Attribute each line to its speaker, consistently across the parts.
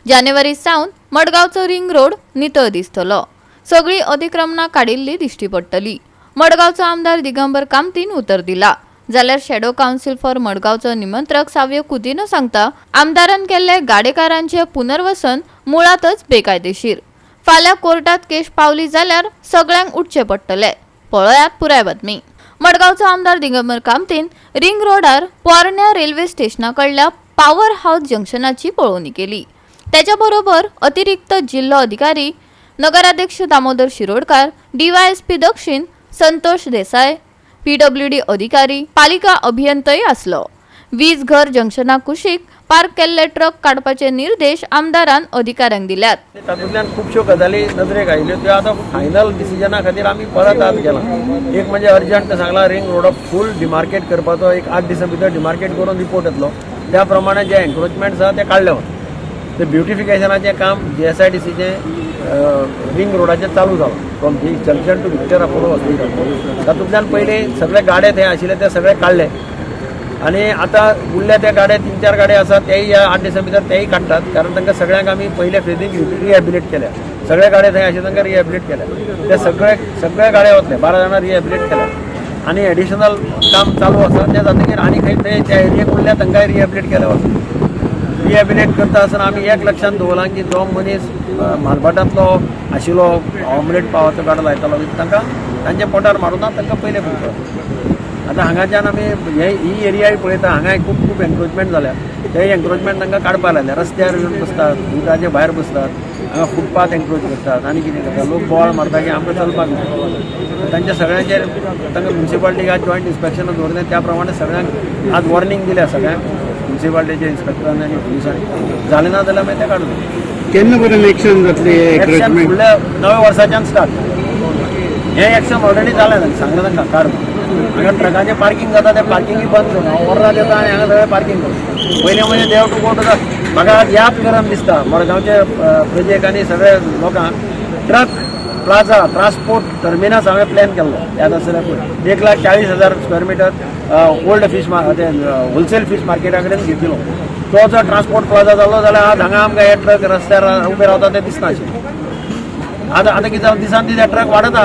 Speaker 1: जानेवारी सावन मडगावचो ring road नितळ दिसतलो। सगळी अतिक्रमणां काडिल्ली दिश्टी पडटली। मडगावचो आमदार दिगंबर कामतीन उतर दिला। जाल्यार शॅडो काउन्सिल फॉर मडगावचो निमंत्रक साव्य कुदिनो सांगता, आमदारान केल्ले गाडेकारांचे पुनर्वसन मुळातच बेकायदेशीर। फाल्यां कोर्टात केस पावली जाल्यार सगळ्यांक उठचे पडटले। पळयात पुराय बातमी। मडगावचो आमदार दिगंबर कामतीन रिंग रोडार पोरण्या रेल्वे स्टेशना कडल्या पॉवर हाऊस जंक्शनाची पळोवणी केली। त्याच्या बरोबर अतिरिक्त जिल्हो अधिकारी, नगराध्यक्ष दामोदर शिरोडकार, डीवायएसपी दक्षिण संतोष देसाई, पीडब्ल्यूडी अधिकारी, पालिका अभियंताय आसलो। वीज घर जंक्शना कुशीक पार्क केल्ले ट्रक काडपाचे निर्देश आमदारान अधिकाऱ्यांक दिल्यात।
Speaker 2: तातूंतल्यान खुबश्यो गजाली नजरेक आयल्यो त्यो आतां फायनल डिसिजना खातीर आमी परत आज गेला। एक म्हणजे अर्जंट सांगला रिंग रोड फूल डिमार्केट करपाचो, एक 8 दिसां भितर डिमार्केट करून रिपोर्ट येतलो। त्या प्रमाणे जे एन्क्रोचमेंट्स आसा ते काडले वता। ते ब्युटिफिकेशनाचें काम JSIDCचें रिंग रोडाचेर चालू जालां from junction to Victor Apollo hospital. तातूंतल्यान पयलीं सगळे गाडे थंय आशिल्ले ते सगळे काडले आनी आतां उरल्या त्या गाड्या 3-4 गाड्या आसात तेय ह्या 8 दिसां भितर तेय काडटात, कारण तांकां सगळ्यांक आमी पयले फेजीक रिहॅबिलिट केल्या। सगळे गाडे थंय आशिल्ले तांकां रिहॅबिलिट केल्या। ते सगळे गाडे वतले 12 जाणां रिहॅबिलिट केल्या आनी एडिशनल काम चालू आसा। ते जातकीर आनी खंय थंय त्या एरियेक उरल्या तांकांय रिहॅबिलिट केल्या वता। रिहॅबिलिट करता आसतना आमी एक लक्षात दवरलां की जो मनीस मालभाटांतलो आशिल्लो ऑमलेट पावाचो गाडो लायतालो तांकां तांच्या पोटार मारूना तांकां पयले करता। आतां हांगाच्यान आमी ही एरियाय पळयता, हांगा खूब एन्क्रोचमेंट जाल्या। ते एन्क्रोचमेंट तांकां काडपा लायल्या। रस्त्यार येवन बसतात, उदकाचे भायर बसतात, हांगा फुटपाथ एन्क्रोच करतात आनी कितें करतात। लोक बोवाळ मारता की आमकां चलपाक ना। तांच्या सगळ्यांचेर तांकां म्युन्सिपाल्टीक आज जॉयंट इन्स्पेक्शन दवरलें, त्या प्रमाणे सगळ्यांक आज वॉर्निंग दिल्या सगळ्यांक, म्युन्सिपाल्टीच्या इन्स्पेक्टरांनी आनी पुलिसांनी। जालें ना जाल्यार मागीर ते काडून
Speaker 3: केन्ना पर्यंत एक्शन जातली?
Speaker 2: एक्शन फुडल्या नव्या वर्साच्यान स्टार्ट। हें एक्शन ऑलरेडी जालें सांगलें तांकां काडून। हांगा ट्रकाचें पार्किंग जाता तें पार्किंगूय बंद करून हांव ऑर्डर येता आनी हांगा सगळें पार्किंग करता। पयलें म्हणजे देव टू गो टू द म्हाका याद करन दिसता मडगांवचे प्रोजेक्ट आनी सगळे लोकांक ट्रक प्लाझा ट्रान्सपोर्ट टर्मिनस हांवें प्लॅन केल्लो, याद आसल्यार पळय 1,40,000 square metre old fish wholesale fish मार्केटा कडेन घेतिलो। तो जर ट्रान्सपोर्ट प्लाझा जालो जाल्यार आज हांगा आमकां हे ट्रक रस्त्यार उबे रावता ते दिसनाशिल्ले। आतां कितें जाता, दिसान दीस हे ट्रक वाडता,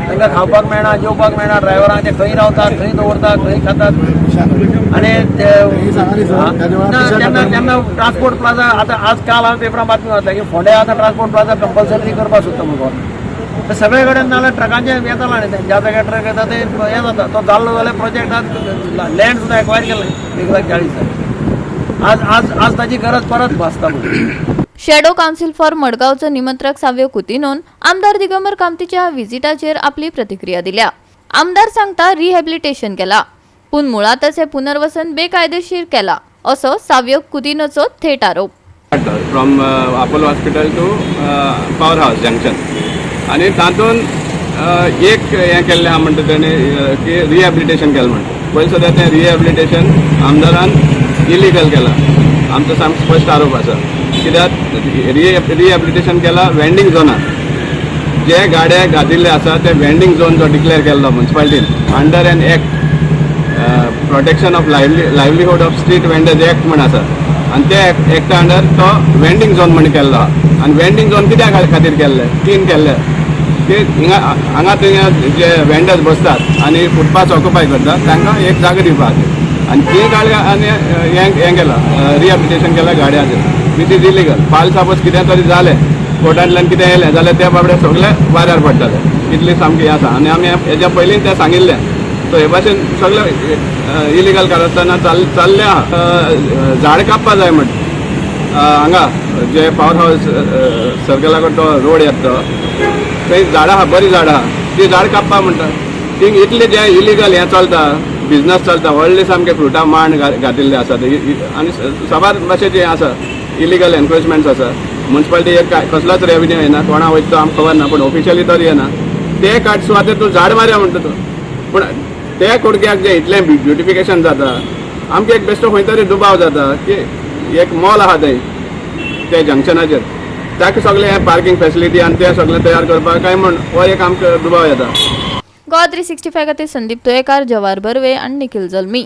Speaker 2: तांकां खावपाक मेळना, जेवपाक मेळना। ड्रायव्हरांक ते खंय रावतात, खंय दवरतात, खंय खातात आनी तेन्ना ट्रान्सपोर्ट प्लाझा आतां आज काल हांव पेपरां बातमी वाचल्या की फोंड्या आतां ट्रान्सपोर्ट प्लाझा कंपल्सरी करपाक सोदता म्हणून। सगळे कडेन नाल्यार ट्रकांचे येतालो आनी ज्या जाग्यार ट्रक येता ते हें जाता। तो जाल्लो जाल्यार प्रोजेक्ट आज लँड सुद्दां एक्वायर केलें 1,40,000। आज ताची गरज परत भासता म्हणून।
Speaker 1: शॅडो काउन्सिल फॉर मडगावचो निमंत्रक साव्य कुतिनोन आमदार दिगंबर कामतीच्या विजिटाचेर आपली प्रतिक्रिया दिल्या। आमदार सांगता रिहॅबिलिटेशन केला, पूण मुळातच हे पुनर्वसन बेकायदेशीर केला असो साव्य कुतिनोचो थेट आरोप।
Speaker 4: From Apollo hospital to power house junction आनी तातूंत एक हें केल्लें आहा म्हणटा तेणी की रिहॅबिलिटेशन केलें म्हणटा। पयलीं सुद्दां तें रिहॅबिलिटेशन आमदारान इलिगल केलां, आमचो सामको स्पश्ट आरोप आसा। कित्याक रिहॅबिलिटेशन केलां वेंडिंग झोनार। जे गाडे घातिल्ले आसा ते वेंडिंग झोन जो डिक्लेअर केल्लो म्युन्सिपाल्टीन under an act protection of livelihood of street vendors act म्हण आसा, आनी ते एक्टा अंडर तो वेंडिंग झोन म्हण केल्लो आहा। आनी वेंडिंग झोन कित्या खातीर केल्ले? 3 केल्ले की हांगा थंय जे वेंडर्स बसतात आनी फुटपाथ ऑक्युपाय करतात तांकां एक जागो दिवपाक, आनी ती गाडी आनी हें केलां रिहॅबिलिटेशन केलां गाडयांचेर, विच इज इलिगल। फाल सपोज कितें तरी जालें कोर्टांतल्यान कितें येलें जाल्यार त्या बाबडे सगळे वाऱ्यार पडटले, इतली सामकी आसा। आनी आमी हेच्या पयलीं तें सांगिल्लें। सो हे भाशेन सगळे इलिगल कारस्थाना चालले आहा। झाड कापपा जाय म्हण हांगा जे पॉवर हाऊस सर्कला कडेन तो रोड येता थंय झाडां आहा, बरीं झाडां आहा, ती झाड कापपा म्हणटा। थिंग इतले जे इलिगल हें चलता, बिजनस चलता, व्हडले सामके फ्रुटां मांड घातिल्ले आसात आनी साबार भाशेचे आसा इलिगल एन्क्रोचमेंट्स आसा। म्युन्सिपाल्टी एक कसलोच रेव्हेन्यू येना, कोणा वयता तो आमकां खबर ना, पूण ऑफिशियली तरी येना। ते काड सुवातेर तूं झाड मारया म्हणटा तो, पूण ते कुडक्याक जे इतलें ब्युटिफिकेशन जाता आमकां एक बेश्टो खंय तरी दुबाव जाता की एक मॉल आहा थंय त्या जंक्शनाचेर, ताका सगळें हें पार्किंग फेसिलिटी आनी तें सगळें तयार करपाक काय म्हण हो एक आमकां दुबाव येता।
Speaker 1: गो 365 खातीर संदीप तुयेकार, जवाहर बर्वे आनी निखिल जल्मी।